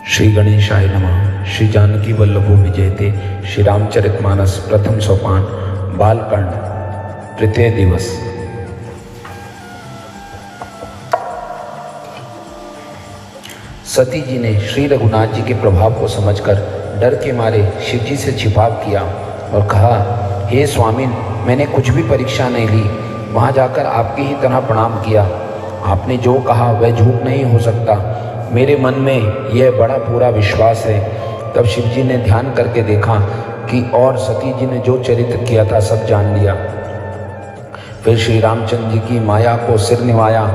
श्री गणेशाय नमः। श्री जानकी वल्लभो विजयते। श्री रामचरितमानस प्रथम सोपान बालकांड तृतीय दिवस। सती जी ने श्री रघुनाथ जी के प्रभाव को समझकर डर के मारे शिव जी से छिपाव किया और कहा, हे स्वामी, मैंने कुछ भी परीक्षा नहीं ली, वहाँ जाकर आपकी ही तरह प्रणाम किया। आपने जो कहा वह झूठ नहीं हो सकता। मेरे मन में यह बड़ा पूरा विश्वास है। तब शिव जी ने ध्यान करके देखा कि और सती जी ने जो चरित्र किया था सब जान लिया। फिर श्री रामचंद्र जी की माया को सिर निभाया,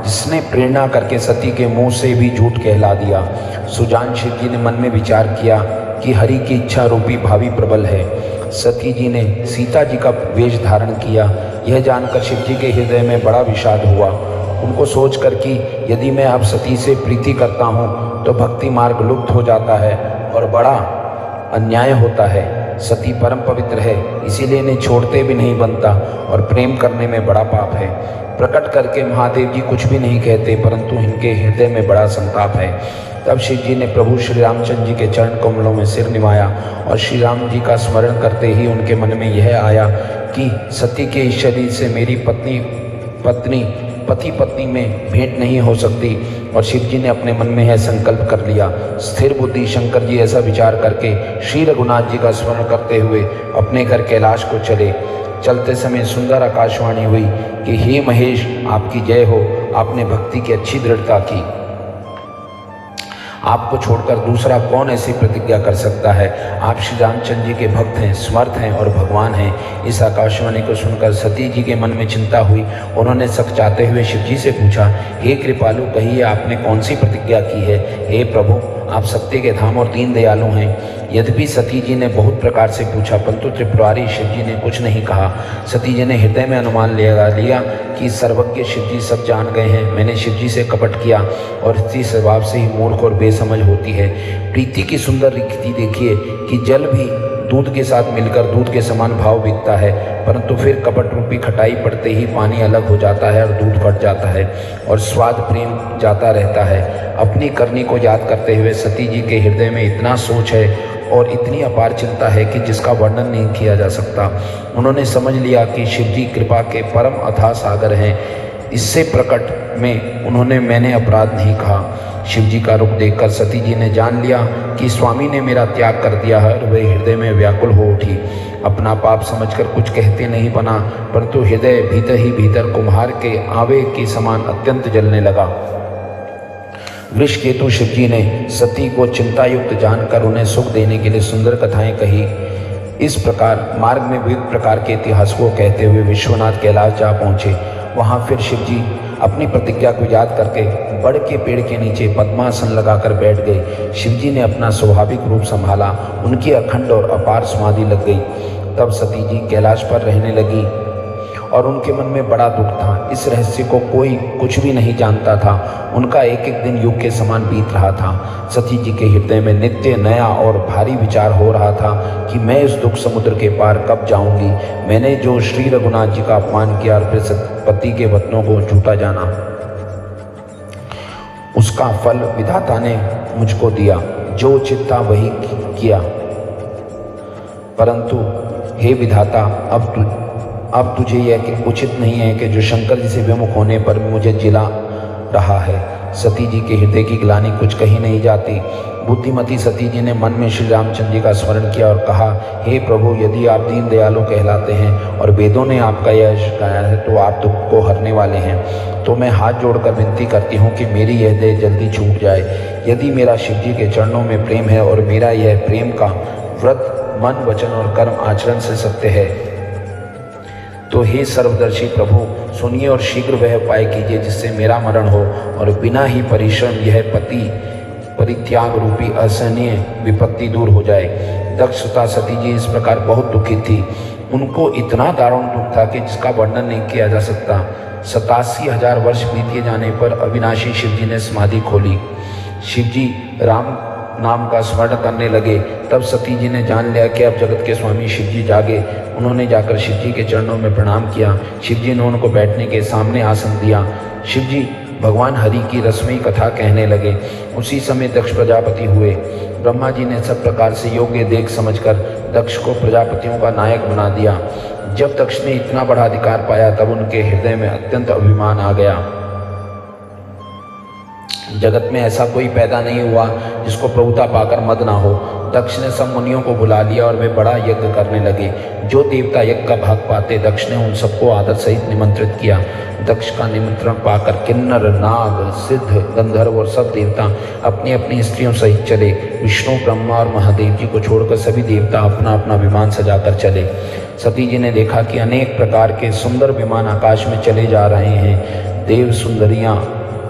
जिसने प्रेरणा करके सती के मुंह से भी झूठ कहला दिया। सुजान शिव जी ने मन में विचार किया कि हरि की इच्छा रूपी भावी प्रबल है। सती जी ने सीता जी का वेश धारण किया। यह जानकर शिव जी के हृदय में बड़ा विषाद हुआ। उनको सोचकर कि यदि मैं अब सती से प्रीति करता हूँ तो भक्ति मार्ग लुप्त हो जाता है और बड़ा अन्याय होता है। सती परम पवित्र है, इसीलिए इन्हें छोड़ते भी नहीं बनता और प्रेम करने में बड़ा पाप है। प्रकट करके महादेव जी कुछ भी नहीं कहते, परंतु इनके हृदय में बड़ा संताप है। तब शिव जी ने प्रभु श्री रामचंद्र जी के चरण कमलों में सिर निभाया और श्री राम जी का स्मरण करते ही उनके मन में यह आया कि सती के इस शरीर से मेरी पति पत्नी में भेंट नहीं हो सकती। और शिव जी ने अपने मन में यह संकल्प कर लिया। स्थिर बुद्धि शंकर जी ऐसा विचार करके श्री रघुनाथ जी का स्मरण करते हुए अपने घर कैलाश को चले। चलते समय सुंदर आकाशवाणी हुई कि हे महेश, आपकी जय हो। आपने भक्ति की अच्छी दृढ़ता की। आपको छोड़कर दूसरा कौन ऐसी प्रतिज्ञा कर सकता है। आप श्री रामचंद्र जी के भक्त हैं, समर्थ हैं और भगवान हैं। इस आकाशवाणी को सुनकर सती जी के मन में चिंता हुई। उन्होंने सकचाते हुए शिव जी से पूछा, हे कृपालु, कहिए आपने कौन सी प्रतिज्ञा की है। हे प्रभु, आप सत्य के धाम और दीन दयालु हैं। यद्यपि सती जी ने बहुत प्रकार से पूछा, परंतु त्रिपुरारी शिव जी ने कुछ नहीं कहा। सती जी ने हृदय में अनुमान लिया कि सर्वज्ञ शिव जी सब जान गए हैं। मैंने शिव जी से कपट किया और इसी स्वभाव से ही मूर्ख और बेसमझ होती है। प्रीति की सुंदर रीति देखिए कि जल भी दूध के साथ मिलकर दूध के समान भाव बिकता है, परंतु फिर कपट रूपी खटाई पड़ते ही पानी अलग हो जाता है और दूध फट जाता है और स्वाद प्रेम जाता रहता है। अपनी करनी को याद करते हुए सती जी के हृदय में इतना सोच है और इतनी अपार चिंता है कि जिसका वर्णन नहीं किया जा सकता। उन्होंने समझ लिया कि शिव जी कृपा के परम अथाह सागर हैं। इससे प्रकट में मैंने अपराध नहीं कहा। शिव जी का रुख देखकर सती जी ने जान लिया कि स्वामी ने मेरा त्याग कर दिया है और वे हृदय में व्याकुल हो उठी। अपना पाप समझकर कुछ कहते नहीं बना, परंतु हृदय भीतर ही भीतर कुम्हार के आवे के समान अत्यंत जलने लगा। वृषकेतु शिव जी ने सती को चिंतायुक्त जानकर उन्हें सुख देने के लिए सुंदर कथाएं कही। इस प्रकार मार्ग में विविध प्रकार के इतिहास को कहते हुए विश्वनाथ कैलाश जा पहुँचे। वहाँ फिर शिव जी अपनी प्रतिज्ञा को याद करके बड़ के पेड़ के नीचे पद्मासन लगाकर बैठ गए। शिव जी ने अपना स्वाभाविक रूप संभाला। उनकी अखंड और अपार समाधि लग गई। तब सती जी कैलाश पर रहने लगी और उनके मन में बड़ा दुख था। इस रहस्य को कोई कुछ भी नहीं जानता था। उनका एक एक दिन युग के समान बीत रहा था। सती जी के हृदय में नित्य नया और भारी विचार हो रहा था कि मैं इस दुख समुद्र के पार कब जाऊंगी। मैंने जो श्री रघुनाथ जी का अपमान किया और फिर पति के वचनों को झूठा जाना, उसका फल विधाता ने मुझको दिया। जो उचित था वही किया, परंतु हे विधाता, अब तुझे यह उचित नहीं है कि जो शंकर जी से विमुख होने पर मुझे जिला रहा है। सती जी के हृदय की ग्लानि कुछ कही नहीं जाती। बुद्धिमती सती जी ने मन में श्री रामचंद्र जी का स्मरण किया और कहा, हे प्रभु, यदि आप दीन दयालु कहलाते हैं और वेदों ने आपका यश गाया है तो आप दुख को हरने वाले हैं। तो मैं हाथ जोड़कर विनती करती हूँ कि मेरी यह देह जल्दी छूट जाए। यदि मेरा शिव जी के चरणों में प्रेम है और मेरा यह प्रेम का व्रत मन, वचन और कर्म आचरण से सत्य है, तो हे सर्वदर्शी प्रभु, सुनिए और शीघ्र वह उपाय कीजिए जिससे मेरा मरण हो और बिना ही परिश्रम यह पति परित्याग रूपी असहनीय विपत्ति दूर हो जाए। दक्षता सती जी इस प्रकार बहुत दुखी थी। उनको इतना दारुण दुख था कि जिसका वर्णन नहीं किया जा सकता। 87,000 वर्ष बीते जाने पर अविनाशी शिव जी ने समाधि खोली। शिव जी राम नाम का स्मरण करने लगे। तब सती जी ने जान लिया कि अब जगत के स्वामी शिव जी जागे। उन्होंने जाकर शिव जी के चरणों में प्रणाम किया। शिव जी ने उनको बैठने के सामने आसन दिया। शिव जी भगवान हरि की रसमयी कथा कहने लगे। उसी समय दक्ष प्रजापति हुए। ब्रह्मा जी ने सब प्रकार से योग्य देख समझकर दक्ष को प्रजापतियों का नायक बना दिया। जब दक्ष ने इतना बड़ा अधिकार पाया तब उनके हृदय में अत्यंत अभिमान आ गया। जगत में ऐसा कोई पैदा नहीं हुआ जिसको प्रभुता पाकर मद ना हो। दक्ष ने सब मुनियों को बुला लिया और वे बड़ा यज्ञ करने लगे। जो देवता यज्ञ का भाग पाते दक्ष ने उन सबको आदर सहित निमंत्रित किया। दक्ष का निमंत्रण पाकर किन्नर, नाग, सिद्ध, गंधर्व और सब देवता अपनी अपनी स्त्रियों सहित चले। विष्णु, ब्रह्मा और महादेव जी को छोड़कर सभी देवता अपना अपना विमान सजाकर चले। सती जी ने देखा कि अनेक प्रकार के सुंदर विमान आकाश में चले जा रहे हैं। देव सुंदरियां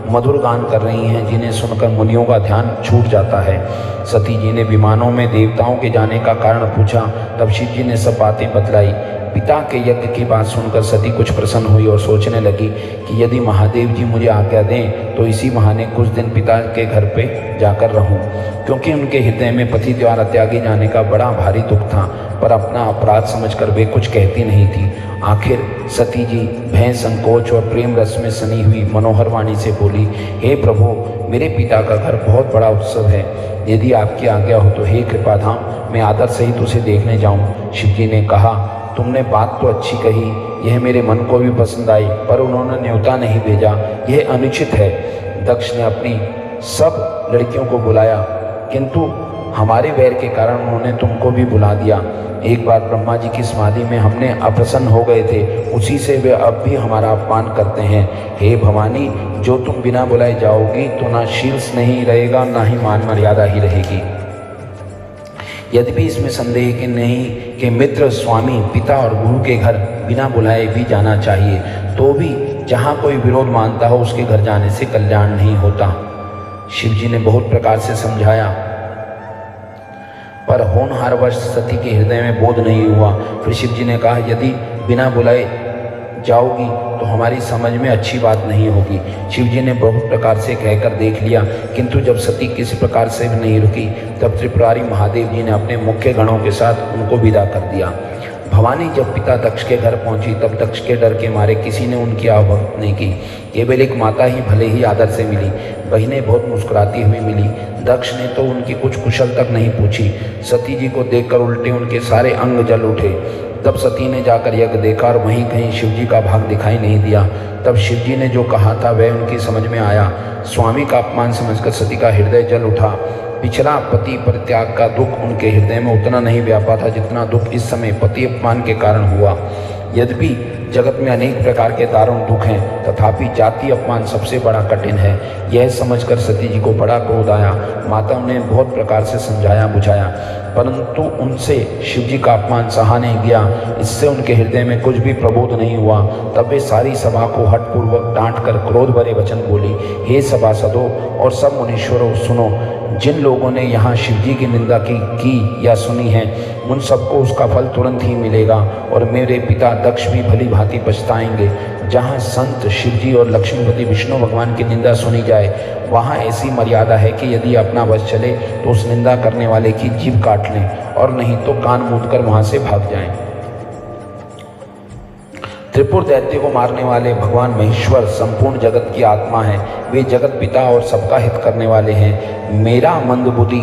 मधुर गान कर रही हैं जिन्हें सुनकर मुनियों का ध्यान छूट जाता है। सती जी ने विमानों में देवताओं के जाने का कारण पूछा। तब शिव जी ने सब बातें बतलाई। पिता के यज्ञ की बात सुनकर सती कुछ प्रसन्न हुई और सोचने लगी कि यदि महादेव जी मुझे आज्ञा दें तो इसी बहाने कुछ दिन पिता के घर पे जाकर रहूं, क्योंकि उनके हृदय में पति द्वारा त्यागे जाने का बड़ा भारी दुख था, पर अपना अपराध समझकर वे कुछ कहती नहीं थी। आखिर सती जी भय, संकोच और प्रेम रस में सनी हुई मनोहर वाणी से बोली, हे प्रभु, मेरे पिता का घर बहुत बड़ा उत्सव है। यदि आपकी आज्ञा हो तो हे कृपाधाम, मैं आदर सहित उसे देखने जाऊं। शिव जी ने कहा, तुमने बात तो अच्छी कही, यह मेरे मन को भी पसंद आई, पर उन्होंने न्योता नहीं भेजा, यह अनुचित है। दक्ष ने अपनी सब लड़कियों को बुलाया, किंतु हमारे वैर के कारण उन्होंने तुमको भी बुला दिया। एक बार ब्रह्मा जी की समाधि में हमने अप्रसन्न हो गए थे, उसी से वे अब भी हमारा अपमान करते हैं। हे भवानी, जो तुम बिना बुलाए जाओगी तो ना शील नहीं रहेगा, ना ही मान मर्यादा ही रहेगी। यद्यपि इसमें संदेह कि नहीं कि मित्र, स्वामी, पिता और गुरु के घर बिना बुलाए भी जाना चाहिए, तो भी जहाँ कोई विरोध मानता हो उसके घर जाने से कल्याण नहीं होता। शिव जी ने बहुत प्रकार से समझाया, पर होनहारवश सती के हृदय में बोध नहीं हुआ। फिर शिव जी ने कहा, यदि बिना बुलाए जाओगी तो हमारी समझ में अच्छी बात नहीं होगी। शिव जी ने बहुत प्रकार से कहकर देख लिया, किंतु जब सती किसी प्रकार से भी नहीं रुकी तब त्रिपुरारी महादेव जी ने अपने मुख्य गणों के साथ उनको विदा कर दिया। भवानी जब पिता दक्ष के घर पहुंची तब दक्ष के डर के मारे किसी ने उनकी आवभक्त नहीं की। केवल एक माता ही भले ही आदर से मिली। बहनें बहुत मुस्कुराती हुई मिली। दक्ष ने तो उनकी कुछ कुशल तक नहीं पूछी। सती जी को देखकर उल्टे उनके सारे अंग जल उठे। तब सती ने जाकर यज्ञ देखा और वहीं कहीं शिव जी का भाग दिखाई नहीं दिया। तब शिव जी ने जो कहा था वह उनकी समझ में आया। स्वामी का अपमान समझकर सती का हृदय जल उठा। पिछला पति परित्याग का दुख उनके हृदय में उतना नहीं व्यापा था जितना दुख इस समय पति अपमान के कारण हुआ। यद्यपि जगत में अनेक प्रकार के दारुण दुख हैं, तथापि जाति अपमान सबसे बड़ा कठिन है। यह समझकर सती जी को बड़ा क्रोध आया। माता ने बहुत प्रकार से समझाया बुझाया, परंतु उनसे शिव जी का अपमान सहा नहीं गया। इससे उनके हृदय में कुछ भी प्रबोध नहीं हुआ। तब वे सारी सभा को हठपूर्वक डांट कर क्रोध भरे वचन बोली, हे सभासदों और सब मुनीश्वरों, सुनो, जिन लोगों ने यहाँ शिव जी की निंदा की या सुनी है उन सबको उसका फल तुरंत ही मिलेगा, और मेरे पिता दक्ष भी भली भांति पछताएंगे। जहाँ संत शिव जी और लक्ष्मीपति विष्णु भगवान की निंदा सुनी जाए वहाँ ऐसी मर्यादा है कि यदि अपना वश चले तो उस निंदा करने वाले की जीभ काट लें, और नहीं तो कान मूंद कर वहाँ से भाग जाएं। त्रिपुर दैत्य को मारने वाले भगवान महेश्वर संपूर्ण जगत की आत्मा है। वे जगत पिता और सबका हित करने वाले हैं। मेरा मंदबुद्धि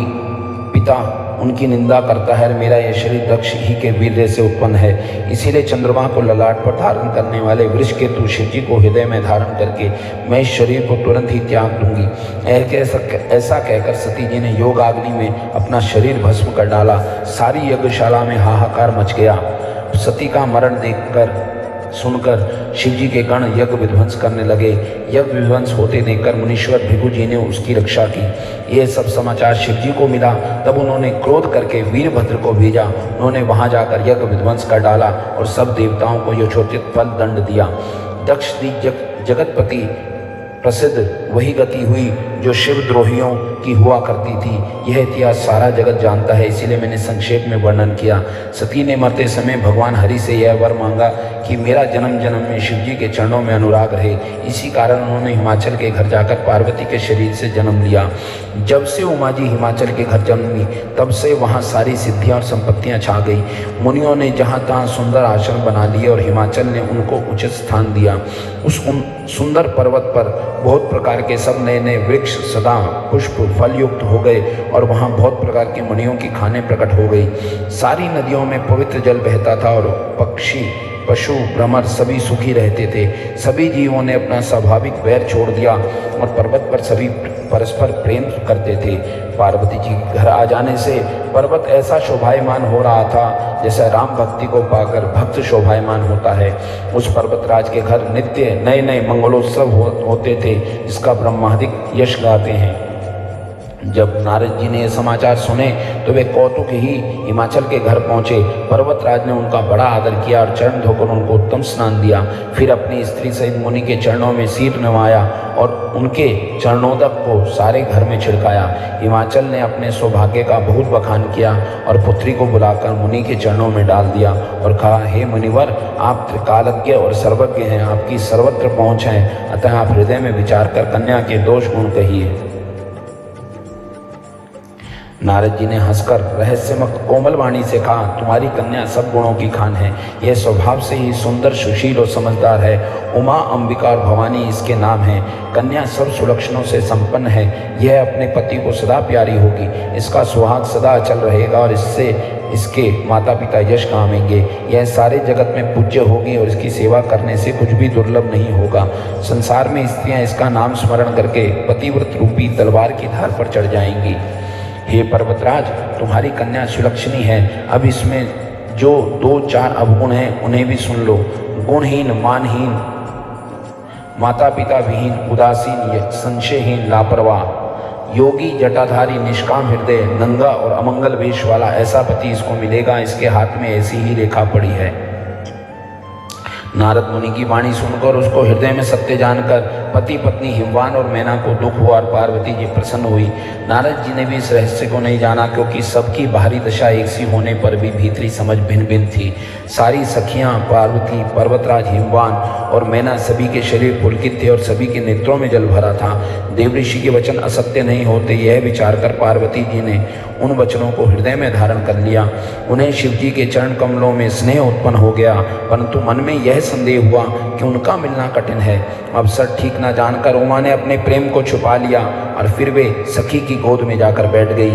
पिता उनकी निंदा करता है और मेरा यह शरीर दक्ष ही के वीर्य से उत्पन्न है। इसीलिए चंद्रमा को ललाट पर धारण करने वाले वृषकेतु शिव जी को हृदय में धारण करके मैं इस शरीर को तुरंत ही त्याग दूंगी। ऐसा कहकर सती जी ने योगाग्नि में अपना शरीर भस्म कर डाला। सारी यज्ञशाला में हाहाकार मच गया। सती का मरण देखकर सुनकर शिव जी के गण यज्ञ विध्वंस करने लगे। यज्ञ विध्वंस होते देखकर मुनीश्वर भृगु जी ने उसकी रक्षा की। यह सब समाचार शिव जी को मिला। तब उन्होंने क्रोध करके वीरभद्र को भेजा। उन्होंने वहां जाकर यज्ञ विध्वंस कर डाला और सब देवताओं को यथोचित फल दंड दिया। दक्ष जगतपति प्रसिद्ध वही गति हुई जो शिवद्रोहियों की हुआ करती थी। यह इतिहास सारा जगत जानता है, इसीलिए मैंने संक्षेप में वर्णन किया। सती ने मरते समय भगवान हरि से यह वर मांगा कि मेरा जन्म जन्म में शिवजी के चरणों में अनुराग रहे। इसी कारण उन्होंने हिमाचल के घर जाकर पार्वती के शरीर से जन्म लिया। जब से उमा जी हिमाचल के घर जन्मी तब से वहाँ सारी सिद्धियाँ और संपत्तियाँ छा गई। मुनियों ने जहाँ तहाँ सुंदर आश्रम बना लिए और हिमाचल ने उनको उचित स्थान दिया। उस सुंदर पर्वत पर बहुत प्रकार के सब नए नए वृक्ष सदा पुष्प फल युक्त हो गए और वहाँ बहुत प्रकार के मुनियों की खाने प्रकट हो गई। सारी नदियों में पवित्र जल बहता था और पक्षी पशु भ्रमर सभी सुखी रहते थे। सभी जीवों ने अपना स्वाभाविक वैर छोड़ दिया और पर्वत पर सभी परस्पर प्रेम करते थे। पार्वती जी के घर आ जाने से पर्वत ऐसा शोभायमान हो रहा था जैसा राम भक्ति को पाकर भक्त शोभायमान होता है। उस पर्वतराज के घर नित्य नए नए मंगलोत्सव होते थे, जिसका ब्रह्मादिक यश गाते हैं। जब नारद जी ने यह समाचार सुने तो वे कौतुक ही हिमाचल के घर पहुँचे। पर्वतराज ने उनका बड़ा आदर किया और चरण धोकर उनको उत्तम स्नान दिया। फिर अपनी स्त्री सहित मुनि के चरणों में सिर नवाया और उनके चरणोदक को सारे घर में छिड़काया। हिमाचल ने अपने सौभाग्य का बहुत बखान किया और पुत्री को बुलाकर मुनि के चरणों में डाल दिया और कहा, हे मुनिवर, आप त्रिकालज्ञ और सर्वज्ञ हैं, आपकी सर्वत्र पहुँच है, अतः आप हृदय में विचार कर कन्या के दोष गुण कहिए। नारद जी ने हंसकर रहस्यमय कोमल वाणी से कहा, तुम्हारी कन्या सब गुणों की खान है। यह स्वभाव से ही सुंदर, सुशील और समझदार है। उमा, अंबिका और भवानी इसके नाम हैं। कन्या सब सुलक्षणों से संपन्न है। यह अपने पति को सदा प्यारी होगी। इसका सुहाग सदा अचल रहेगा और इससे इसके माता पिता यश कामेंगे। यह सारे जगत में पूज्य होगी और इसकी सेवा करने से कुछ भी दुर्लभ नहीं होगा। संसार में स्त्रियां इसका नाम स्मरण करके पतिव्रत रूपी तलवार की धार पर चढ़ जाएंगी। हे पर्वतराज, तुम्हारी कन्या सुलक्षणी है। अब इसमें जो 2-4 अवगुण हैं उन्हें भी सुन लो। गुणहीन, मानहीन, माता पिता विहीन, उदासीन, संशयहीन, लापरवाह, योगी, जटाधारी, निष्काम हृदय, नंगा और अमंगल वेश वाला ऐसा पति इसको मिलेगा। इसके हाथ में ऐसी ही रेखा पड़ी है। नारद मुनि की वाणी सुनकर उसको हृदय में सत्य जानकर पति पत्नी हिमवान और मैना को दुख हुआ और पार्वती जी प्रसन्न हुई। नारद जी ने भी इस रहस्य को नहीं जाना, क्योंकि सबकी बाहरी दशा एक सी होने पर भी भीतरी समझ भिन्न भिन्न थी। सारी सखियां पार्वती, पर्वतराज हिमवान और मैना सभी के शरीर पुलकित थे और सभी के नेत्रों में जल भरा था। देव ऋषि के वचन असत्य नहीं होते, यह विचार कर पार्वती जी ने उन वचनों को हृदय में धारण कर लिया। उन्हें शिवजी के चरण कमलों में स्नेह उत्पन्न हो गया, परंतु मन में यह संदेह हुआ कि उनका मिलना कठिन है। अवसर ठीक न जानकर उमा ने अपने प्रेम को छुपा लिया और फिर वे सखी की गोद में जाकर बैठ गई।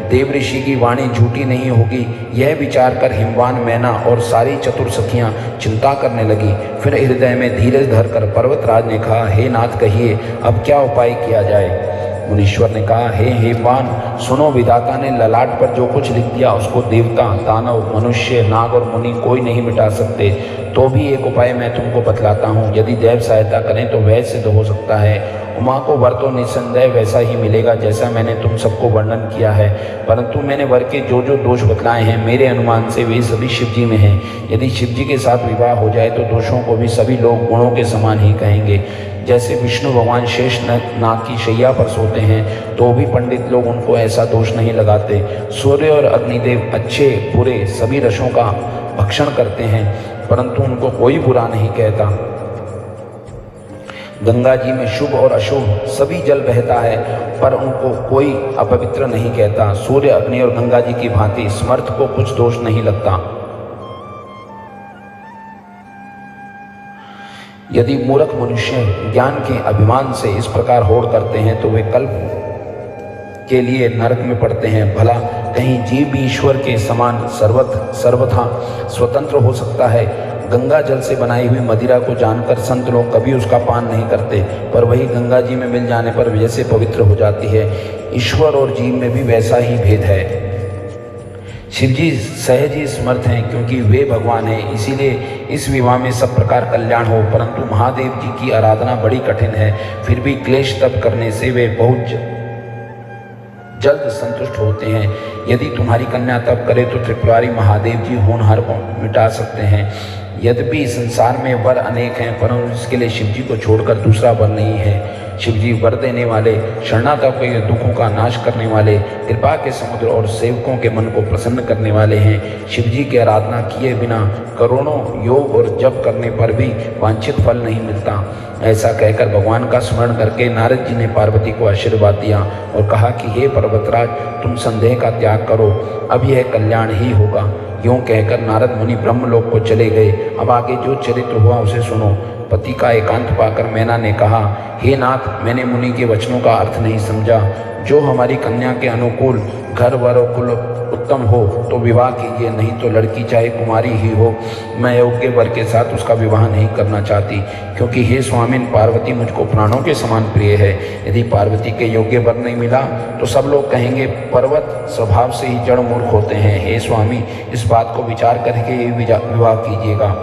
देव ऋषि की वाणी झूठी नहीं होगी, यह विचार कर हिमवान, मैना और सारी चतुर सखियां चिंता करने लगी। फिर हृदय में धीरज धरकर पर्वतराज ने कहा, हे नाथ, कहिए अब क्या उपाय किया जाए। मुनीश्वर ने कहा, हे हिमवान, सुनो, विधाता ने ललाट पर जो कुछ लिख दिया उसको देवता, दानव, मनुष्य, नाग और मुनि कोई नहीं मिटा सकते। तो भी एक उपाय मैं तुमको बतलाता हूँ, यदि देव सहायता करें तो वह सिद्ध हो सकता है। उमा को वर तो निस्संदेह वैसा ही मिलेगा जैसा मैंने तुम सबको वर्णन किया है, परंतु मैंने वर के जो जो दोष बतलाए हैं मेरे अनुमान से वे सभी शिवजी में हैं। यदि शिवजी के साथ विवाह हो जाए तो दोषों को भी सभी लोग गुणों के समान ही कहेंगे। जैसे विष्णु भगवान शेष नाग की शैया पर सोते हैं तो भी पंडित लोग उनको ऐसा दोष नहीं लगाते। सूर्य और अग्निदेव अच्छे बुरे सभी रसों का भक्षण करते हैं, परंतु उनको कोई बुरा नहीं कहता। गंगा जी में शुभ और अशुभ सभी जल बहता है, पर उनको कोई अपवित्र नहीं कहता। सूर्य, अग्नि और गंगा जी की भांति समर्थ को कुछ दोष नहीं लगता। यदि मूर्ख मनुष्य ज्ञान के अभिमान से इस प्रकार होड़ करते हैं तो वे कल्प के लिए नरक में पड़ते हैं। भला कहीं जीव भी ईश्वर के समान सर्वथा स्वतंत्र हो सकता है। गंगा जल से बनाई हुई मदिरा को जानकर संत लोग कभी उसका पान नहीं करते, पर वही गंगा जी में मिल जाने पर जैसे पवित्र हो जाती है। ईश्वर और जीव में भी वैसा ही भेद है। शिवजी सहज ही समर्थ हैं, क्योंकि वे भगवान हैं, इसीलिए इस विवाह में सब प्रकार कल्याण हो। परंतु महादेव जी की आराधना बड़ी कठिन है, फिर भी क्लेश तप करने से वे बहुत जल्द संतुष्ट होते हैं। यदि तुम्हारी कन्या तप करे तो त्रिपुरारी महादेव जी होनहार को मिटा सकते हैं। यद्यपि संसार में वर अनेक हैं, परंतु इसके लिए शिवजी को छोड़कर दूसरा वर नहीं है। शिवजी वर देने वाले, शरणागतों के दुखों का नाश करने वाले, कृपा के समुद्र और सेवकों के मन को प्रसन्न करने वाले हैं। शिवजी की आराधना किए बिना करोड़ों योग और जप करने पर भी वांछित फल नहीं मिलता। ऐसा कहकर भगवान का स्मरण करके नारद जी ने पार्वती को आशीर्वाद दिया और कहा कि हे पर्वतराज, तुम संदेह का त्याग करो, अब यह कल्याण ही होगा। यूँ कहकर नारद मुनि ब्रह्मलोक को चले गए। अब आगे जो चरित्र हुआ उसे सुनो। पति का एकांत पाकर मैना ने कहा, हे नाथ, मैंने मुनि के वचनों का अर्थ नहीं समझा। जो हमारी कन्या के अनुकूल घर वर और कुल उत्तम हो तो विवाह कीजिए, नहीं तो लड़की चाहे कुमारी ही हो, मैं योग्य वर के साथ उसका विवाह नहीं करना चाहती, क्योंकि हे स्वामिन, पार्वती मुझको प्राणों के समान प्रिय है। यदि पार्वती के योग्य वर नहीं मिला तो सब लोग कहेंगे पर्वत स्वभाव से ही जड़ मूर्ख होते हैं। हे स्वामी, इस बात को विचार करके ही विवाह कीजिएगा,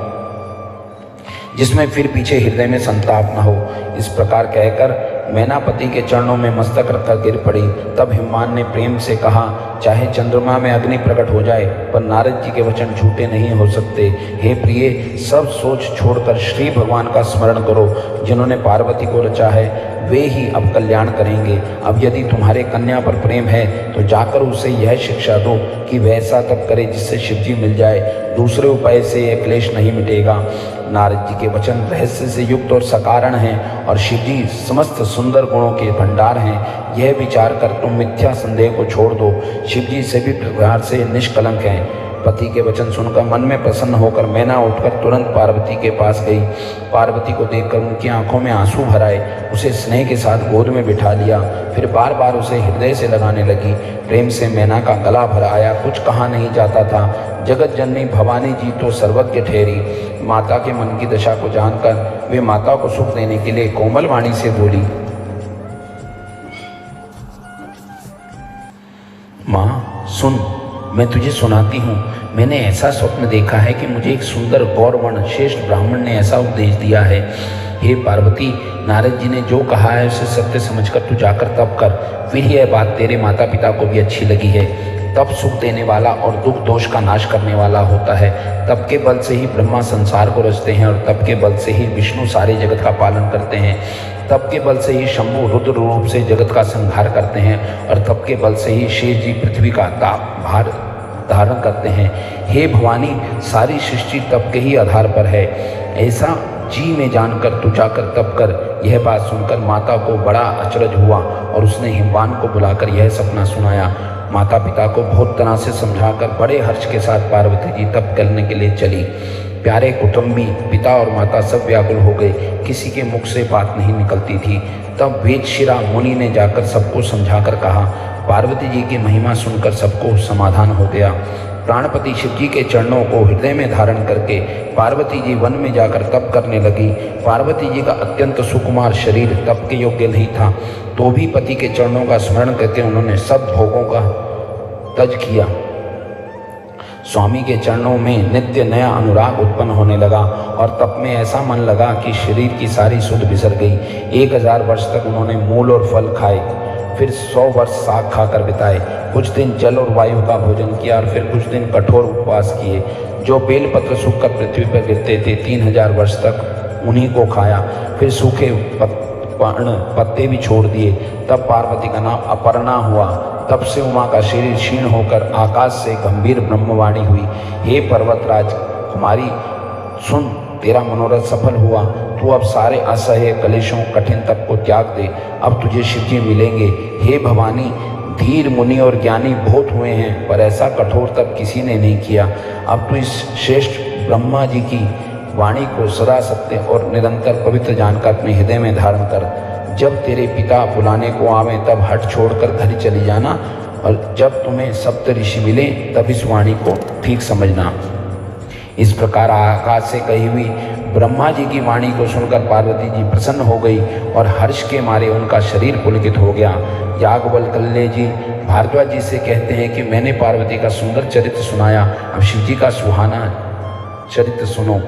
जिसमें फिर पीछे हृदय में संताप न हो। इस प्रकार कहकर मैनापति के चरणों में मस्तक रखकर गिर पड़ी। तब हिमवान ने प्रेम से कहा, चाहे चंद्रमा में अग्नि प्रकट हो जाए, पर नारद जी के वचन झूठे नहीं हो सकते। हे प्रिय, सब सोच छोड़कर श्री भगवान का स्मरण करो। जिन्होंने पार्वती को रचा है वे ही अब कल्याण करेंगे। अब यदि तुम्हारे कन्या पर प्रेम है तो जाकर उसे यह शिक्षा दो कि वैसा तब करे जिससे शिवजी मिल जाए। दूसरे उपाय से यह क्लेश नहीं मिटेगा। नारद जी के वचन रहस्य से युक्त और सकारण हैं और शिवजी समस्त सुंदर गुणों के भंडार हैं। यह विचार कर तुम मिथ्या संदेह को छोड़ दो। शिवजी सभी प्रकार से निष्कलंक हैं। पति के वचन सुनकर मन में प्रसन्न होकर मैना उठकर तुरंत पार्वती के पास गई। पार्वती को देखकर उनकी आंखों में आंसू भर आए। उसे स्नेह के साथ गोद में बिठा लिया, फिर बार बार उसे हृदय से लगाने लगी। प्रेम से मैना का गला भर आया। कुछ कहा नहीं जाता था। जगत जननी भवानी जी तो सर्वज्ञ ठहरी। माता के मन की दशा को जानकर वे माता को सुख देने के लिए कोमल वाणी से बोली, माँ सुन, मैं तुझे सुनाती हूँ। मैंने ऐसा स्वप्न देखा है कि मुझे एक सुंदर गौरवर्ण श्रेष्ठ ब्राह्मण ने ऐसा उपदेश दिया है। हे पार्वती, नारद जी ने जो कहा है उसे सत्य समझकर तू जाकर तप कर। फिर यह बात तेरे माता पिता को भी अच्छी लगी है। तप सुख देने वाला और दुख दोष का नाश करने वाला होता है। तप के बल से ही ब्रह्मा संसार को रचते हैं और तप के बल से ही विष्णु सारे जगत का पालन करते हैं। तप के बल से ही शंभु रुद्र रूप से जगत का संहार करते हैं और तप के बल से ही शेष जी पृथ्वी का भार धारण करते हैं। हे भवानी, सारी सृष्टि तप के ही आधार पर है। ऐसा जी में जानकर तू जाकर तप कर। यह बात सुनकर माता को बड़ा अचरज हुआ और उसने हिमवान को बुलाकर यह सपना सुनाया। माता पिता को बहुत तरह से समझाकर बड़े हर्ष के साथ पार्वती जी तप करने के लिए चली। प्यारे कुटुंबी पिता और माता सब व्याकुल हो गए। किसी के मुख से बात नहीं निकलती थी। तब वेदशिरा मुनि ने जाकर सबको समझाकर कहा। पार्वती जी की महिमा सुनकर सबको समाधान हो गया। प्राणपति शिवजी के चरणों को हृदय में धारण करके पार्वती जी वन में जाकर तप करने लगी। पार्वती जी का अत्यंत सुकुमार शरीर तप के योग्य नहीं था, तो भी पति के चरणों का स्मरण करके उन्होंने सब भोगों का तज किया। स्वामी के चरणों में नित्य नया अनुराग उत्पन्न होने लगा और तप में ऐसा मन लगा कि शरीर की सारी सुध बिसर गई। 1000 वर्ष तक उन्होंने मूल और फल खाए, फिर 100 वर्ष साग खाकर बिताए। कुछ दिन जल और वायु का भोजन किया और फिर कुछ दिन कठोर उपवास किए। जो बेलपत्र सूखकर पृथ्वी पर गिरते थे 3000 वर्ष तक उन्हीं को खाया। फिर सूखे पत्ते भी छोड़ दिए। तब पार्वती का नाम अपर्णा हुआ। तब से उमा का शरीर क्षीण होकर आकाश से गंभीर ब्रह्मवाणी हुई। हे पर्वतराज कुमारी, सुन, तेरा मनोरथ सफल हुआ। तू अब सारे असह्य कलेशों कठिन तप को त्याग दे। अब तुझे शिवजी मिलेंगे। हे भवानी, धीर मुनि और ज्ञानी बहुत हुए हैं, पर ऐसा कठोर तप किसी ने नहीं किया। अब तू इस श्रेष्ठ ब्रह्मा जी की वाणी को सदा सत्य और निरंतर पवित्र जानकर अपने हृदय में धारण कर। जब तेरे पिता बुलाने को आवे तब हट छोड़कर घर चली जाना, और जब तुम्हें सप्त ऋषि मिले तब इस वाणी को ठीक समझना। इस प्रकार आकाश से कही हुई ब्रह्मा जी की वाणी को सुनकर पार्वती जी प्रसन्न हो गई और हर्ष के मारे उनका शरीर पुलकित हो गया। याज्ञवल्क्य जी भारद्वाज जी से कहते हैं कि मैंने पार्वती का सुंदर चरित्र सुनाया, अब शिव जी का सुहाना चरित्र सुनो।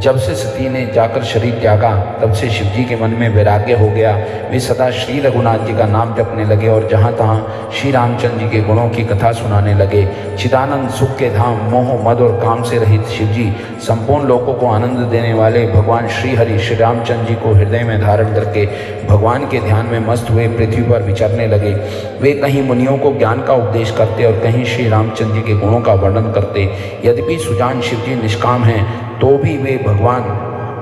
जब से सती ने जाकर शरीर त्यागा तब से शिव जी के मन में वैराग्य हो गया। वे सदा श्री रघुनाथ जी का नाम जपने लगे और जहाँ तहाँ श्री रामचंद्र जी के गुणों की कथा सुनाने लगे। चिदानंद सुख के धाम मोह मद और काम से रहित शिव जी संपूर्ण लोगों को आनंद देने वाले भगवान श्री हरि श्री रामचंद्र जी को हृदय में धारण करके भगवान के ध्यान में मस्त हुए पृथ्वी पर विचरने लगे। वे कहीं मुनियों को ज्ञान का उपदेश करते और कहीं श्री रामचंद्र जी के गुणों का वर्णन करते। यद्यपि सुजान शिव जी निष्काम हैं तो भी वे भगवान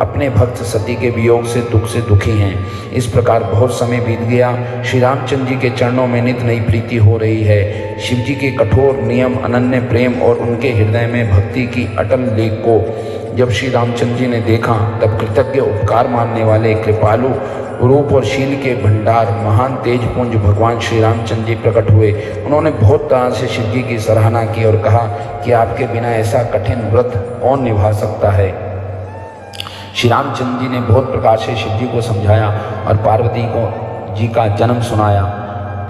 अपने भक्त सती के वियोग से दुखी हैं। इस प्रकार बहुत समय बीत गया। श्री रामचंद्र जी के चरणों में नित नई प्रीति हो रही है। शिव जी के कठोर नियम, अनन्य प्रेम और उनके हृदय में भक्ति की अटल लेख को जब श्री रामचंद्र जी ने देखा तब कृतज्ञ उपकार मानने वाले कृपालु रूप और शील के भंडार महान तेजपुंज भगवान श्री रामचंद्र जी प्रकट हुए। उन्होंने बहुत तरह से शिव जी की सराहना की और कहा कि आपके बिना ऐसा कठिन व्रत कौन निभा सकता है। श्री रामचंद्र जी ने बहुत प्रकार से शिव जी को समझाया और पार्वती को जी का जन्म सुनाया।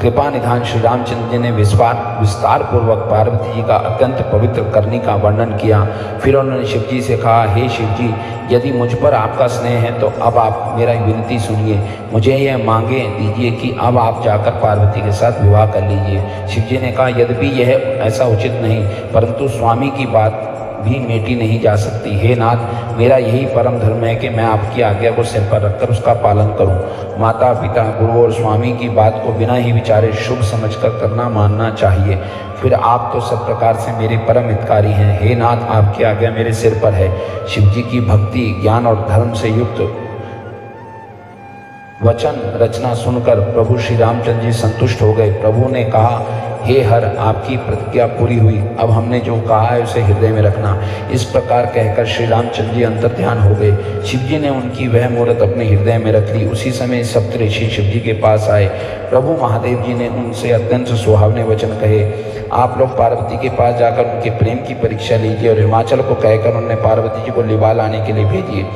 कृपा निधान श्री रामचंद्र जी ने विस्तार पूर्वक पार्वती जी का अत्यंत पवित्र करनी का वर्णन किया। फिर उन्होंने शिव जी से कहा, हे शिव जी, यदि मुझ पर आपका स्नेह है तो अब आप मेरा विनती सुनिए। मुझे यह मांगे दीजिए कि अब आप जाकर पार्वती के साथ विवाह कर लीजिए। शिव जी ने कहा, यद्यपि यह ऐसा उचित नहीं, परंतु स्वामी की बात भी मेटी नहीं जा सकती। हे नाथ, मेरा यही परम धर्म है कि मैं आपकी आज्ञा को सिर पर रखकर उसका पालन करूं। माता पिता गुरु और स्वामी की बात को बिना ही विचारे शुभ समझकर करना मानना चाहिए। फिर आप तो सब प्रकार से मेरे परम हितकारी हैं। हे नाथ, आपकी आज्ञा मेरे सिर पर है। शिव जी की भक्ति, ज्ञान और धर्म से युक्त वचन रचना सुनकर प्रभु श्री रामचंद्र जी संतुष्ट हो गए। प्रभु ने कहा, हे हर, आपकी प्रतिज्ञा पूरी हुई। अब हमने जो कहा है उसे हृदय में रखना। इस प्रकार कहकर श्री रामचंद्र जी अंतर्ध्यान हो गए। शिव जी ने उनकी वह मूर्त अपने हृदय में रख ली। उसी समय सप्तऋषि शिव जी के पास आए। प्रभु महादेव जी ने उनसे अत्यंत सुहावने वचन कहे। आप लोग पार्वती के पास जाकर उनके प्रेम की परीक्षा लीजिए और हिमाचल को कहकर उन्हें पार्वती जी को लिवा लाने के लिए भेजिए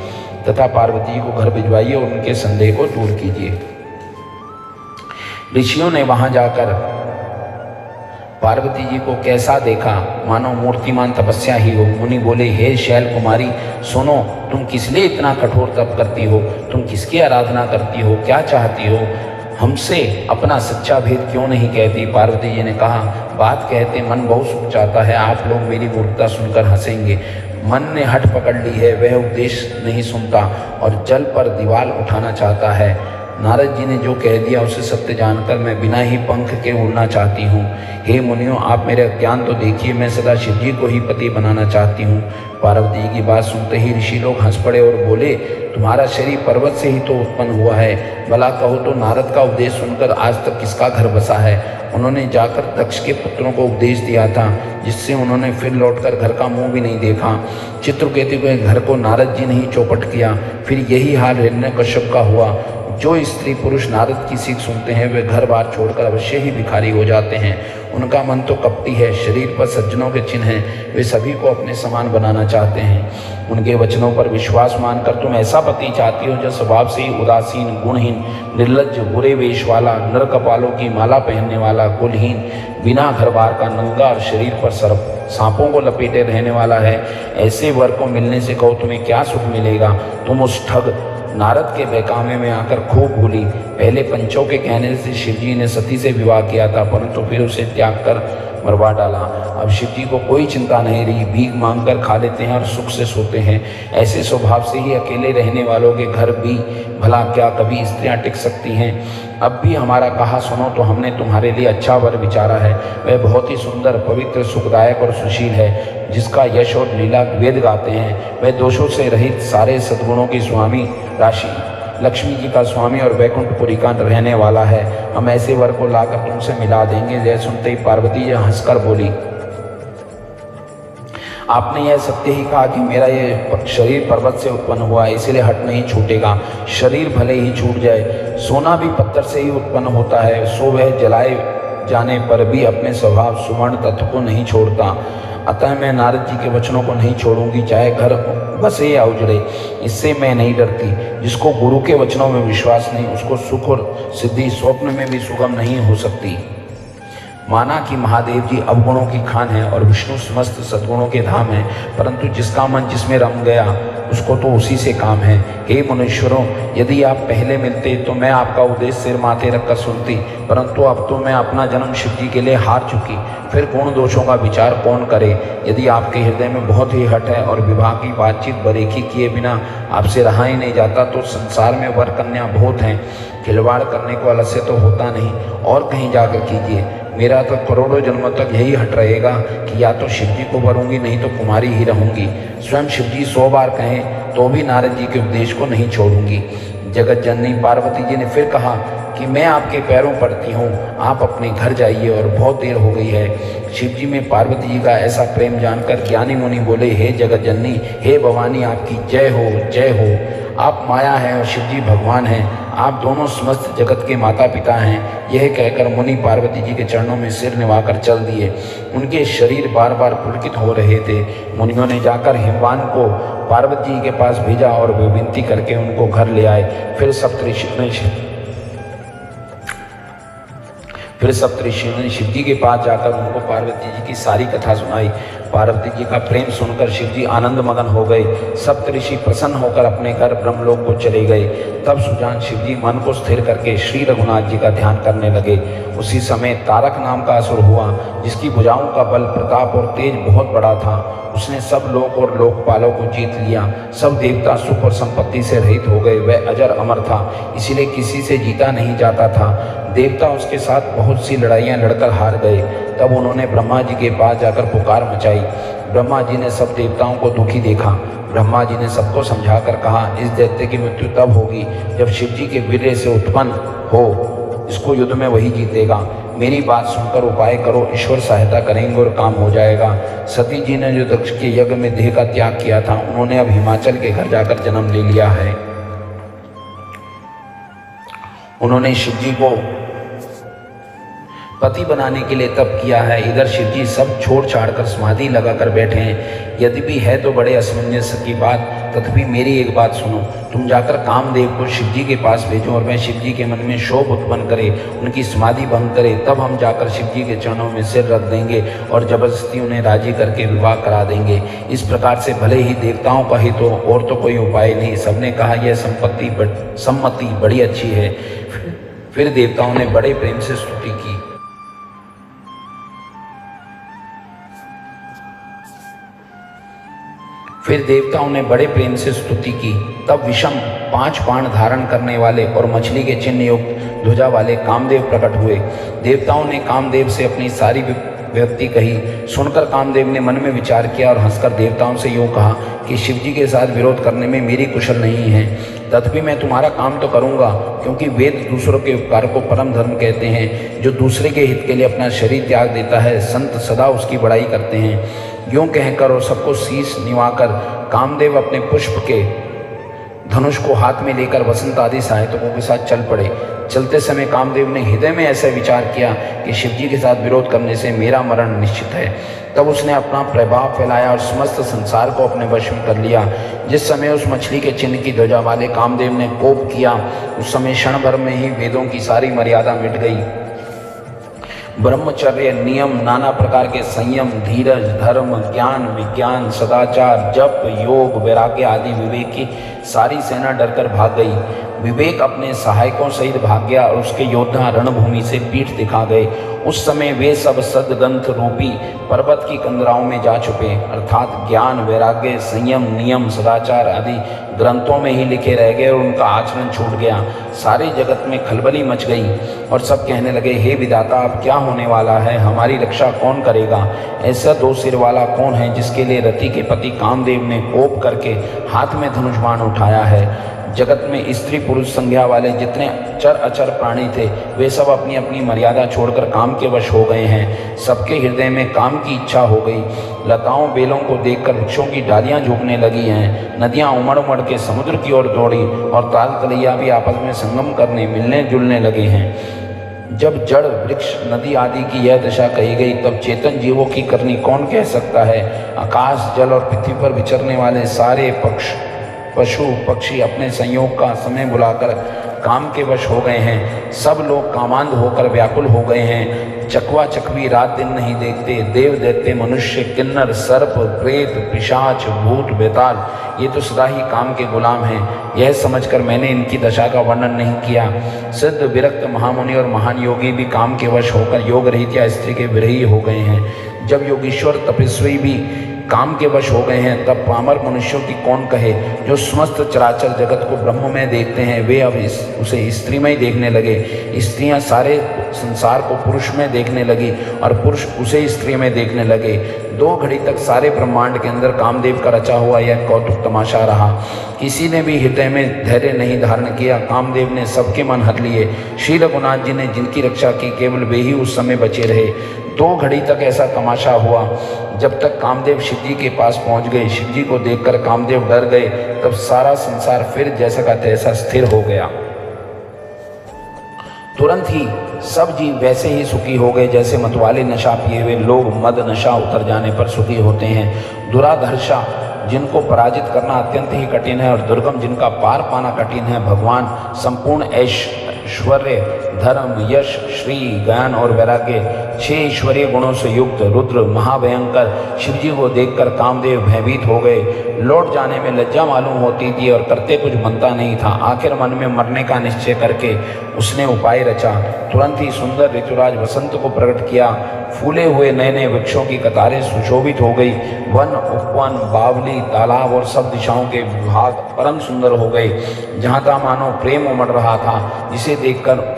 तथा पार्वती जी को घर भिजवाइए और उनके संदेह को दूर कीजिए। ऋषियों ने वहां जाकर पार्वती जी को कैसा देखा, मानो मूर्तिमान तपस्या ही हो। मुनि बोले, हे शैल कुमारी, सुनो, तुम किस लिए इतना कठोर तप करती हो? तुम किसकी आराधना करती हो? क्या चाहती हो? हमसे अपना सच्चा भेद क्यों नहीं कहती? पार्वती जी ने कहा, बात कहते मन बहुत सुख चाहता है। आप लोग मेरी मूर्खता सुनकर हंसेंगे। मन ने हट पकड़ ली है, वह उपदेश नहीं सुनता और जल पर दीवार उठाना चाहता है। नारद जी ने जो कह दिया उसे सत्य जानकर मैं बिना ही पंख के उड़ना चाहती हूँ। हे मुनियों, आप मेरे ज्ञान तो देखिए, मैं सदा शिव जी को ही पति बनाना चाहती हूँ। पार्वती जी की बात सुनते ही ऋषि लोग हंस पड़े और बोले, तुम्हारा शरीर पर्वत से ही तो उत्पन्न हुआ है। भला कहो तो नारद का उपदेश सुनकर आज तक किसका घर बसा है? उन्होंने जाकर दक्ष के पुत्रों को उपदेश दिया था, जिससे उन्होंने फिर लौटकर घर का मुंह भी नहीं देखा। चित्रकेतु के घर को नारद जी ने ही चौपट किया। फिर यही हाल हिरण्यकश्यप का हुआ। जो स्त्री पुरुष नारद की सीख सुनते हैं वे घर बार छोड़कर अवश्य ही भिखारी हो जाते हैं। उनका मन तो कपटी है, शरीर पर सज्जनों के चिन्ह हैं। वे सभी को अपने समान बनाना चाहते हैं। उनके वचनों पर विश्वास मानकर तुम ऐसा पति चाहती हो जो स्वभाव से ही उदासीन, गुणहीन, निर्लज्ज, बुरे वेश वाला, नर कपालों की माला पहनने वाला, कुलहीन, बिना घर बार का, नंगा और शरीर पर सांपों को लपेटे रहने वाला है। ऐसे वर को मिलने से कहो तुम्हें क्या सुख मिलेगा? तुम उस ठग नारद के बहकावे में आकर खूब भूली। पहले पंचों के कहने से शिव जी ने सती से विवाह किया था, परंतु फिर उसे त्याग कर मरवा डाला। अब शिव जी को कोई चिंता नहीं रही, भीख मांगकर खा लेते हैं और सुख से सोते हैं। ऐसे स्वभाव से ही अकेले रहने वालों के घर भी भला क्या कभी स्त्रियां टिक सकती हैं? अब भी हमारा कहा सुनो तो हमने तुम्हारे लिए अच्छा वर विचारा है। वह बहुत ही सुंदर, पवित्र, सुखदायक और सुशील है, जिसका यश और लीला वेद गाते हैं। वह दोषों से रहित, सारे सद्गुणों की स्वामी, राशि लक्ष्मी जी का स्वामी और वैकुंठपुरी का रहने वाला है। हम ऐसे वर को लाकर तुमसे मिला देंगे। यह सुनते ही पार्वती जी हंसकर बोली, आपने यह सत्य ही कहा कि मेरा ये शरीर पर्वत से उत्पन्न हुआ है, इसलिए हट नहीं छूटेगा। शरीर भले ही छूट जाए, सोना भी पत्थर से ही उत्पन्न होता है, सो वह जलाए जाने पर भी अपने स्वभाव सुवर्ण तत्व को नहीं छोड़ता। अतः मैं नारद जी के वचनों को नहीं छोड़ूंगी, चाहे घर बसे या उजड़े। इससे मैं नहीं डरती। जिसको गुरु के वचनों में विश्वास नहीं, उसको सुख और सिद्धि स्वप्न में भी सुगम नहीं हो सकती। माना कि महादेव जी अवगुणों की खान है और विष्णु समस्त सद्गुणों के धाम है, परंतु जिसका मन जिसमें रम गया उसको तो उसी से काम है। हे मुनीश्वरों, यदि आप पहले मिलते तो मैं आपका उपदेश सिर माथे रखकर सुनती, परंतु अब तो मैं अपना जन्म शिव जी के लिए हार चुकी, फिर गुण दोषों का विचार कौन करे। यदि आपके हृदय में बहुत ही हट है और विवाह की बातचीत बरेखी किए बिना आपसे रहा ही नहीं जाता, तो संसार में वर कन्या बहुत हैं, खिलवाड़ करने को आलस्य तो होता नहीं, और कहीं जाकर कीजिए। मेरा तो करोड़ों जन्मों तक यही हट रहेगा कि या तो शिव जी को वरूंगी, नहीं तो कुमारी ही रहूंगी। स्वयं शिव जी 100 बार कहें तो भी नारद जी के उपदेश को नहीं छोड़ूंगी। जगत जननी पार्वती जी ने फिर कहा कि मैं आपके पैरों पड़ती हूँ, आप अपने घर जाइए और बहुत देर हो गई है। शिव जी में पार्वती जी का ऐसा प्रेम जानकर ज्ञानी मुनि बोले, हे जगत जननी, हे भवानी, आपकी जय हो, जय हो। आप माया हैं और शिव जी भगवान हैं, आप दोनों समस्त जगत के माता पिता हैं। यह कहकर मुनि पार्वती जी के चरणों में सिर निभाकर चल दिए। उनके शरीर बार बार पुलकित हो रहे थे। मुनियों ने जाकर हिमवान को पार्वती जी के पास भेजा और वे विनती करके उनको घर ले आए। फिर सप्तऋषियों ने शिव जी के पास जाकर उनको पार्वती जी की सारी कथा सुनाई। पार्वती जी का प्रेम सुनकर शिव जी आनंद मगन हो गए। सप्तऋषि प्रसन्न होकर अपने घर ब्रह्मलोक को चले गए। तब सुजान शिव जी मन को स्थिर करके श्री रघुनाथ जी का ध्यान करने लगे। उसी समय तारक नाम का असुर हुआ, जिसकी भुजाओं का बल, प्रताप और तेज बहुत बड़ा था। उसने सब लोक और लोकपालों को जीत लिया। सब देवता सुख और संपत्ति से रहित हो गए। वह अजर अमर था, इसीलिए किसी से जीता नहीं जाता था। देवता उसके साथ बहुत सी लड़ाइयाँ लड़कर हार गए। तब उन्होंने ब्रह्मा जी के पास जाकर पुकार मचाई। ब्रह्मा जी ने सब देवताओं को दुखी देखा। ब्रह्मा जी ने सबको समझाकर कहा, इस दैत्य की मृत्यु तब होगी जब शिव जी के वीर्य से उत्पन्न हो। इसको युद्ध में वही जीतेगा। मेरी बात सुनकर उपाय करो, ईश्वर सहायता करेंगे और काम हो जाएगा। सती जी ने जो दक्ष के यज्ञ में देह का त्याग किया था, उन्होंने अब हिमाचल के घर जाकर जन्म ले लिया है। उन्होंने शिव जी को पति बनाने के लिए तप किया है। इधर शिव जी सब छोड़ छाड़ कर समाधि लगाकर बैठे हैं। यदि भी है तो बड़े असमंजस की बात, तथापि मेरी एक बात सुनो। तुम जाकर कामदेव को शिव जी के पास भेजो और वह शिव जी के मन में शोभ उत्पन्न करे, उनकी समाधि भंग करे। तब हम जाकर शिव जी के चरणों में सिर रख देंगे और जबरदस्ती उन्हें राजी करके विवाह करा देंगे। इस प्रकार से भले ही देवताओं का हित हो, और तो कोई उपाय नहीं। सबने कहा, यह सम्मति बड़ी अच्छी है। फिर देवताओं ने बड़े प्रेम से स्तुति की। तब विषम 5 बाण धारण करने वाले और मछली के चिन्ह युक्त ध्वजा वाले कामदेव प्रकट हुए। देवताओं ने कामदेव से अपनी सारी व्यक्ति कही। सुनकर कामदेव ने मन में विचार किया और हंसकर देवताओं से यूँ कहा कि शिव जी के साथ विरोध करने में मेरी कुशल नहीं है। तथापि मैं तुम्हारा काम तो करूँगा, क्योंकि वेद दूसरों के उपकार को परम धर्म कहते हैं। जो दूसरे के हित के लिए अपना शरीर त्याग देता है, संत सदा उसकी बड़ाई करते हैं। यूँ कहकर और सबको शीश निवाकर कामदेव अपने पुष्प के धनुष को हाथ में लेकर वसंत आदि सहायकों के साथ चल पड़े। चलते समय कामदेव ने हृदय में ऐसा विचार किया कि शिव जी के साथ विरोध करने से मेरा मरण निश्चित है। तब उसने अपना प्रभाव फैलाया और समस्त संसार को अपने वश में कर लिया। जिस समय उस मछली के चिन्ह की ध्वजा वाले कामदेव ने कोप किया, उस समय क्षण भर में ही वेदों की सारी मर्यादा मिट गई। ब्रह्मचर्य, नियम, नाना प्रकार के संयम, धीरज, धर्म, ज्ञान, विज्ञान, सदाचार, जप, योग, वैराग्य आदि विवेक की सारी सेना डरकर भाग गई। विवेक अपने सहायकों सहित भाग गया और उसके योद्धा रणभूमि से पीठ दिखा गए। उस समय वे सब सदग्रंथ रूपी पर्वत की कंदराओं में जा छुपे, अर्थात ज्ञान, वैराग्य, संयम, नियम, सदाचार आदि ग्रंथों में ही लिखे रह गए और उनका आचरण छूट गया। सारे जगत में खलबली मच गई और सब कहने लगे, हे विधाता, अब क्या होने वाला है? हमारी रक्षा कौन करेगा? ऐसा 2 सिर वाला कौन है जिसके लिए रति के पति कामदेव ने कोप करके हाथ में धनुष बाण उठाया है? जगत में स्त्री पुरुष संज्ञा वाले जितने चर अचर प्राणी थे, वे सब अपनी अपनी मर्यादा छोड़कर काम के वश हो गए हैं। सबके हृदय में काम की इच्छा हो गई। लताओं बेलों को देखकर वृक्षों की डालियां झुकने लगी हैं। नदियां उमड़ उमड़ के समुद्र की ओर दौड़ी और ताल तलैया भी आपस में संगम करने, मिलने जुलने लगे हैं। जब जड़, वृक्ष, नदी आदि की यह दशा कही गई, तब चेतन जीवों की करनी कौन कह सकता है? आकाश, जल और पृथ्वी पर विचरने वाले सारे पक्ष पशु पक्षी अपने संयोग का समय बुलाकर काम के वश हो गए हैं। सब लोग कामांध होकर व्याकुल हो गए हैं। चकवा चकवी रात दिन नहीं देखते। देव दैत्य मनुष्य किन्नर सर्प प्रेत पिशाच भूत बेताल ये तो सदा ही काम के गुलाम हैं। यह समझकर मैंने इनकी दशा का वर्णन नहीं किया। सिद्ध विरक्त महामुनि और महान योगी भी काम के वश होकर योग रहित या स्त्री के विरही हो गए हैं। जब योगीश्वर तपस्वी भी काम के वश हो गए हैं, तब पामर मनुष्यों की कौन कहे। जो समस्त चराचर जगत को ब्रह्म में देखते हैं, वे अब उसे स्त्री में ही देखने लगे। स्त्रियां सारे संसार को पुरुष में देखने लगी और पुरुष उसे स्त्री में देखने लगे। 2 घड़ी तक सारे ब्रह्मांड के अंदर कामदेव का रचा हुआ यह कौतुक तमाशा रहा। किसी ने भी हृदय में धैर्य नहीं धारण किया। कामदेव ने सबके मन हर लिए। श्री रघुनाथ जी ने जिनकी रक्षा की, केवल वे ही उस समय बचे रहे। 2 घड़ी तक ऐसा तमाशा हुआ। जब तक कामदेव शिव जी के पास पहुंच गए, शिव जी को देखकर कामदेव डर गए। तब सारा संसार फिर जैसा का तैसा स्थिर हो गया। तुरंत ही सब जीव वैसे ही सुखी हो गए जैसे मतवाले नशा पिए हुए लोग मद नशा उतर जाने पर सुखी होते हैं। दुराधर्षा जिनको पराजित करना अत्यंत ही कठिन है और दुर्गम जिनका पार पाना कठिन है, भगवान संपूर्ण ऐश्वर्य धर्म यश श्री ज्ञान और वैराग्य 6 ईश्वरीय गुणों से युक्त रुद्र महाभयंकर शिवजी को देखकर कामदेव भयभीत हो गए। लौट जाने में लज्जा मालूम होती थी और करते कुछ बनता नहीं था। आखिर मन में मरने का निश्चय करके उसने उपाय रचा। तुरंत ही सुंदर ऋतुराज वसंत को प्रकट किया। फूले हुए नए नए वृक्षों की कतारें सुशोभित हो गई। वन उपवन बावली तालाब और सब दिशाओं के विभाग परम सुंदर हो गए। जहाँ तहाँ मानो प्रेम उमड़ रहा था, जिसे देखकर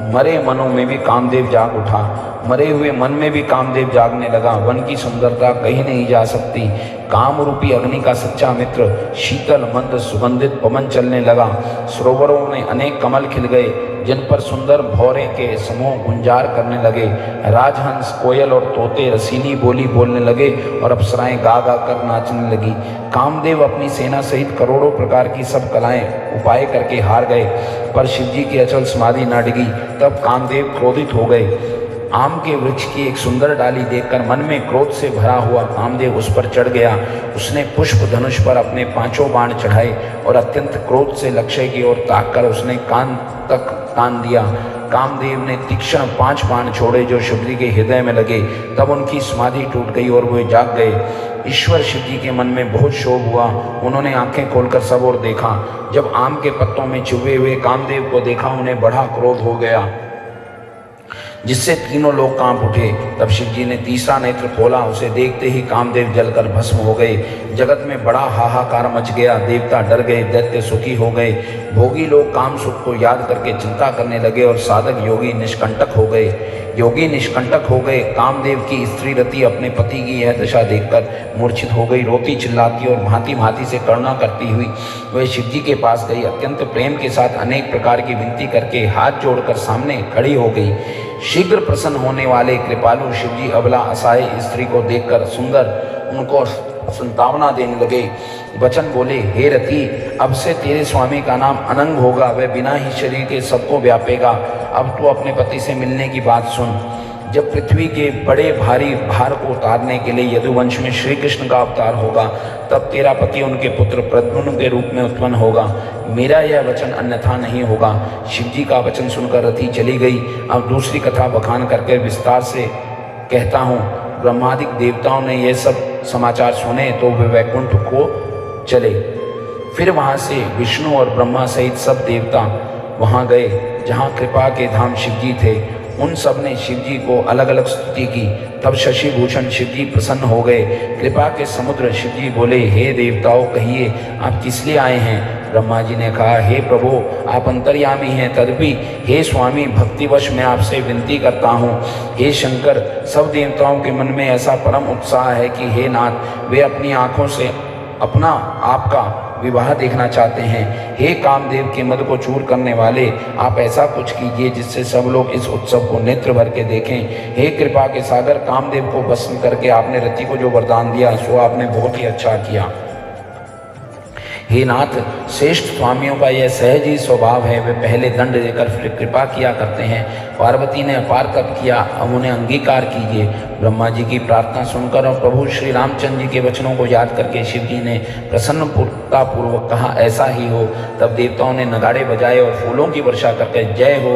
मरे मनों में भी कामदेव जाग उठा। मरे हुए मन में भी कामदेव जागने लगा। वन की सुंदरता कहीं नहीं जा सकती। काम रूपी अग्नि का सच्चा मित्र शीतल मंद सुगंधित पवन चलने लगा। सरोवरों में अनेक कमल खिल गए, जिन पर सुंदर भौरे के समूह गुंजार करने लगे। राजहंस कोयल और तोते रसीली बोली बोलने लगे और अप्सराएं गा गा कर नाचने लगी। कामदेव अपनी सेना सहित करोड़ों प्रकार की सब कलाएं उपाय करके हार गए, पर शिवजी की अचल समाधि न डिगी। तब कामदेव क्रोधित हो गए। आम के वृक्ष की एक सुंदर डाली देखकर मन में क्रोध से भरा हुआ कामदेव उस पर चढ़ गया। उसने पुष्प धनुष पर अपने 5 बाण चढ़ाए और अत्यंत क्रोध से लक्ष्य की ओर ताककर उसने कान तक तान दिया। कामदेव ने तीक्ष्ण 5 बाण छोड़े जो शिवजी के हृदय में लगे। तब उनकी समाधि टूट गई और वे जाग गए। ईश्वर शिवजी के मन में बहुत शोक हुआ। उन्होंने आंखें खोलकर सब ओर देखा। जब आम के पत्तों में छुपे हुए कामदेव को देखा, उन्हें बड़ा क्रोध हो गया, जिससे तीनों लोग कांप उठे। तब शिवजी ने तीसरा नेत्र खोला। उसे देखते ही कामदेव जलकर भस्म हो गए। जगत में बड़ा हाहाकार मच गया। देवता डर गए, दैत्य सुखी हो गए। भोगी लोग काम सुख को याद करके चिंता करने लगे और साधक योगी निष्कंटक हो गए। योगी निष्कंटक हो गए। कामदेव की स्त्री रति अपने पति की यह दशा देखकर मूर्छित हो गई। रोती चिल्लाती और भांति भांति से करुणा करती हुई वह शिवजी के पास गई। अत्यंत प्रेम के साथ अनेक प्रकार की विनती करके हाथ जोड़कर सामने खड़ी हो गई। शीघ्र प्रसन्न होने वाले कृपालु शिवजी अबला असहाय स्त्री को देखकर सुंदर उनको संतावना देने लगे। वचन बोले, हे रति, अब से तेरे स्वामी का नाम अनंग होगा। वह बिना ही शरीर के सबको व्यापेगा। अब तू अपने पति से मिलने की बात सुन। जब पृथ्वी के बड़े भारी भार को उतारने के लिए यदुवंश में श्री कृष्ण का अवतार होगा, तब तेरा पति उनके पुत्र प्रद्युम्न के रूप में उत्पन्न होगा। मेरा यह वचन अन्यथा नहीं होगा। शिवजी का वचन सुनकर रति चली गई। अब दूसरी कथा बखान करके विस्तार से कहता हूँ। ब्रह्मादिक देवताओं ने यह सब समाचार सुने तो वे वैकुंठ को चले। फिर वहाँ से विष्णु और ब्रह्मा सहित सब देवता वहाँ गए जहाँ कृपा के धाम शिवजी थे। उन सब ने शिवजी को अलग अलग स्तुति की। तब शशि भूषण शिवजी प्रसन्न हो गए। कृपा के समुद्र शिवजी बोले, हे देवताओं, कहिए आप किस लिए आए हैं। ब्रह्मा जी ने कहा, हे प्रभु, आप अंतर्यामी हैं, तदपि हे स्वामी, भक्तिवश मैं आपसे विनती करता हूँ। हे शंकर, सब देवताओं के मन में ऐसा परम उत्साह है कि हे नाथ, वे अपनी आँखों से अपना आपका विवाह देखना चाहते हैं। हे कामदेव के मद को चूर करने वाले, आप ऐसा कुछ कीजिए जिससे सब लोग इस उत्सव को नेत्र भर के देखें। हे कृपा के सागर, कामदेव को भस्म करके आपने रति को जो वरदान दिया, सो आपने बहुत ही अच्छा किया। हे नाथ, श्रेष्ठ स्वामियों का यह सहज ही स्वभाव है। वे पहले दंड देकर फिर कृपा किया करते हैं। पार्वती ने अपार तप किया, अब उन्हें अंगीकार कीजिए। ब्रह्मा जी की प्रार्थना सुनकर और प्रभु श्री रामचंद्र जी के वचनों को याद करके शिव जी ने प्रसन्नता पूर्वक कहा ऐसा ही हो। तब देवताओं ने नगाड़े बजाए और फूलों की वर्षा करके जय हो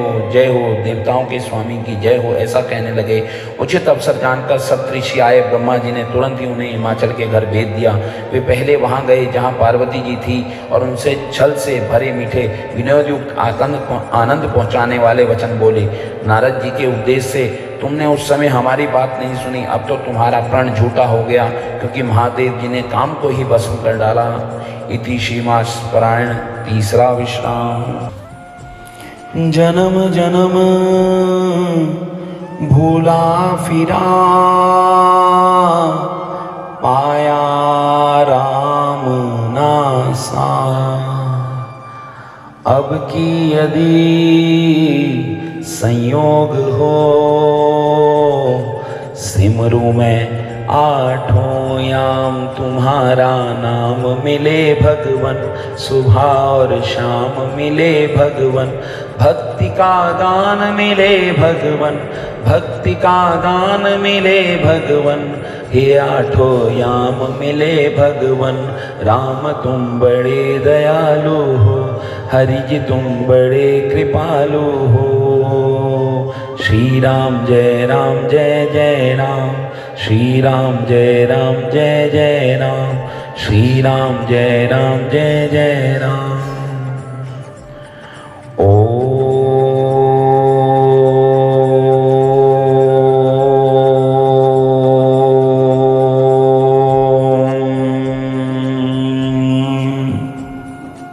देवताओं के स्वामी की जय हो ऐसा कहने लगे। उचित अवसर जानकर सप्तऋषि आए। ब्रह्मा जी ने तुरंत ही उन्हें हिमाचल के घर भेज दिया। वे पहले वहां गए जहां पार्वती जी थी और उनसे छल से भरे मीठे विनोदयुक्त आनंद पहुंचाने वाले वचन बोले। नारद जी के उपदेश से तुमने उस समय हमारी बात नहीं सुनी, अब तो तुम्हारा प्रण झूठा हो गया, क्योंकि महादेव जी ने काम को ही भस्म कर डाला। इति श्रीमास परायण तीसरा विश्राम। जन्म जन्म भूला फिरा पाया राम नासा, अब की यदि संयोग हो सिमरू में आठों याम तुम्हारा नाम मिले भगवन, सुबह और शाम मिले भगवन, भक्ति का दान मिले भगवन, भक्ति का दान मिले भगवन, हे आठों याम मिले भगवन। राम तुम बड़े दयालु हो, हरि जी तुम बड़े कृपालु हो। श्री राम जय राम, श्री राम जय राम जय राम, श्री राम जय राम जय राम।